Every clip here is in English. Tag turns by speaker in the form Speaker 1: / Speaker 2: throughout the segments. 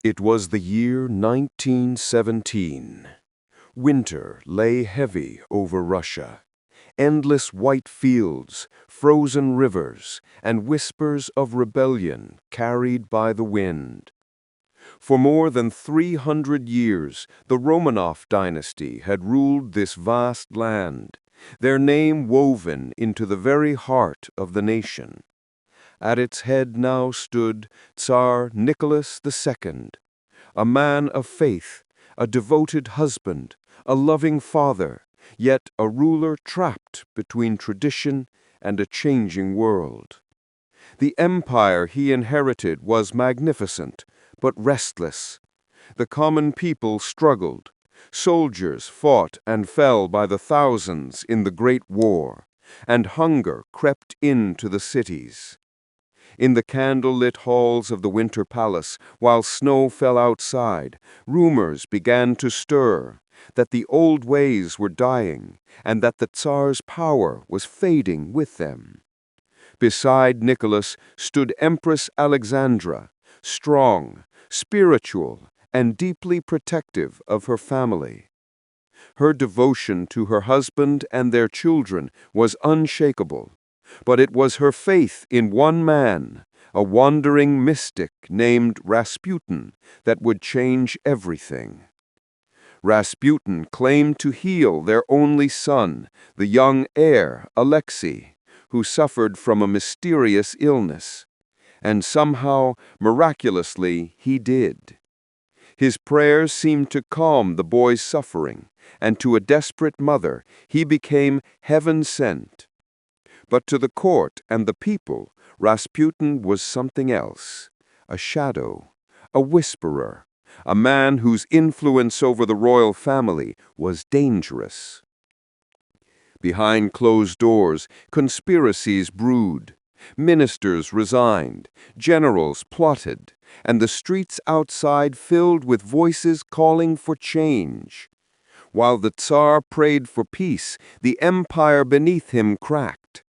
Speaker 1: It was the year 1917. Winter lay heavy over Russia. Endless white fields, frozen rivers, and whispers of rebellion carried by the wind. For more than 300 years, the Romanov dynasty had ruled this vast land, their name woven into the very heart of the nation. At its head now stood Tsar Nicholas II, a man of faith, a devoted husband, a loving father, yet a ruler trapped between tradition and a changing world. The empire he inherited was magnificent, but restless. The common people struggled. Soldiers fought and fell by the thousands in the Great War, and hunger crept into the cities. In the candle-lit halls of the Winter Palace, while snow fell outside, rumors began to stir that the old ways were dying and that the Tsar's power was fading with them. Beside Nicholas stood Empress Alexandra, strong, spiritual, and deeply protective of her family. Her devotion to her husband and their children was unshakable, but it was her faith in one man, a wandering mystic named Rasputin, that would change everything. Rasputin claimed to heal their only son, the young heir, Alexei, who suffered from a mysterious illness. And somehow, miraculously, he did. His prayers seemed to calm the boy's suffering, and to a desperate mother, he became heaven sent. But to the court and the people, Rasputin was something else, a shadow, a whisperer, a man whose influence over the royal family was dangerous. Behind closed doors, conspiracies brewed. Ministers resigned, generals plotted, and the streets outside filled with voices calling for change. While the Tsar prayed for peace, the empire beneath him cracked.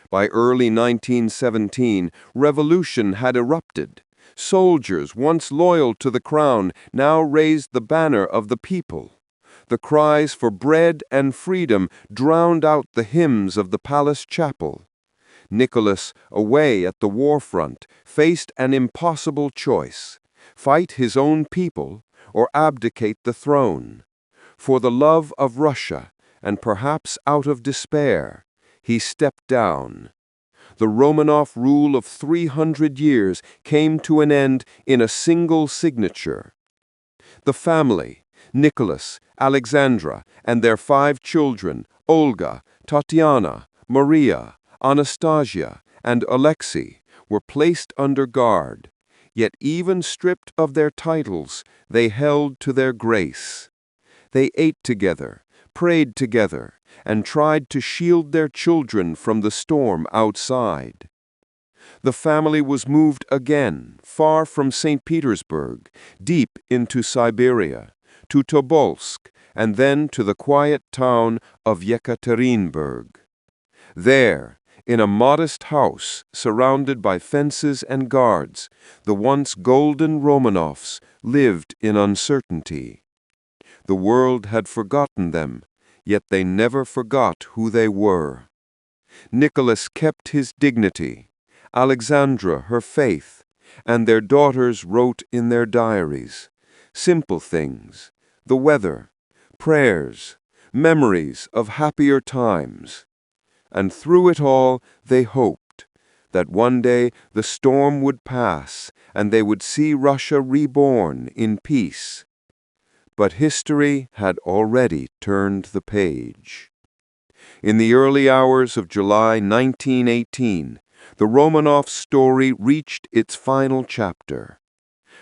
Speaker 1: By early 1917, revolution had erupted. Soldiers, once loyal to the crown, now raised the banner of the people. The cries for bread and freedom drowned out the hymns of the palace chapel. Nicholas, away at the war front, faced an impossible choice: fight his own people or abdicate the throne. For the love of Russia, and perhaps out of despair, he stepped down. The Romanov rule of 300 years came to an end in a single signature. The family, Nicholas, Alexandra, and their 5 children, Olga, Tatiana, Maria, Anastasia, and Alexei, were placed under guard. Yet even stripped of their titles, they held to their grace. They ate together, prayed together, and tried to shield their children from the storm outside. The family was moved again, far from St. Petersburg, deep into Siberia, to Tobolsk, and then to the quiet town of Yekaterinburg. There, in a modest house surrounded by fences and guards, the once golden Romanovs lived in uncertainty. The world had forgotten them, yet they never forgot who they were. Nicholas kept his dignity, Alexandra her faith, and their daughters wrote in their diaries simple things, the weather, prayers, memories of happier times. And through it all they hoped that one day the storm would pass and they would see Russia reborn in peace. But history had already turned the page. In the early hours of July 1918, the Romanov story reached its final chapter.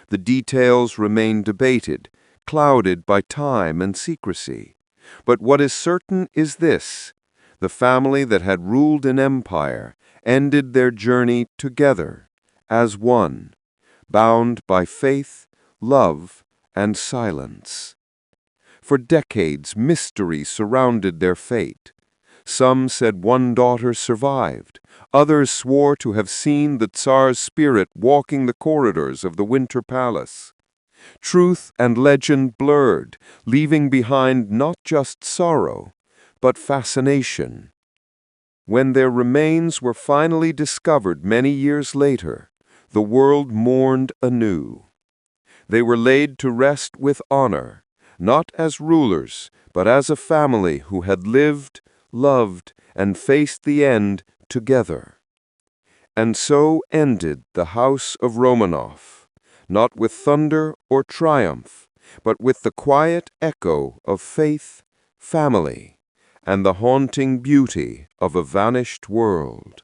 Speaker 1: The details remain debated, clouded by time and secrecy. But what is certain is this: the family that had ruled an empire ended their journey together, as one, bound by faith, love, and silence. For decades, mystery surrounded their fate. Some said one daughter survived. Others swore to have seen the Tsar's spirit walking the corridors of the Winter Palace. Truth and legend blurred, leaving behind not just sorrow, but fascination. When their remains were finally discovered many years later, the world mourned anew. They were laid to rest with honor, not as rulers, but as a family who had lived, loved, and faced the end together. And so ended the House of Romanov, not with thunder or triumph, but with the quiet echo of faith, family, and the haunting beauty of a vanished world.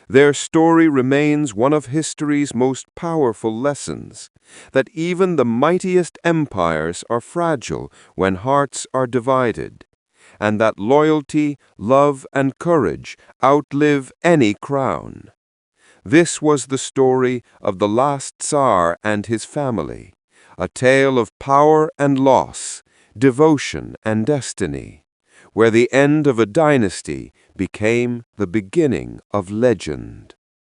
Speaker 1: Their story remains one of history's most powerful lessons, that even the mightiest empires are fragile when hearts are divided, and that loyalty, love, and courage outlive any crown. This was the story of the last Tsar and his family, a tale of power and loss, devotion and destiny, where the end of a dynasty became the beginning of legend.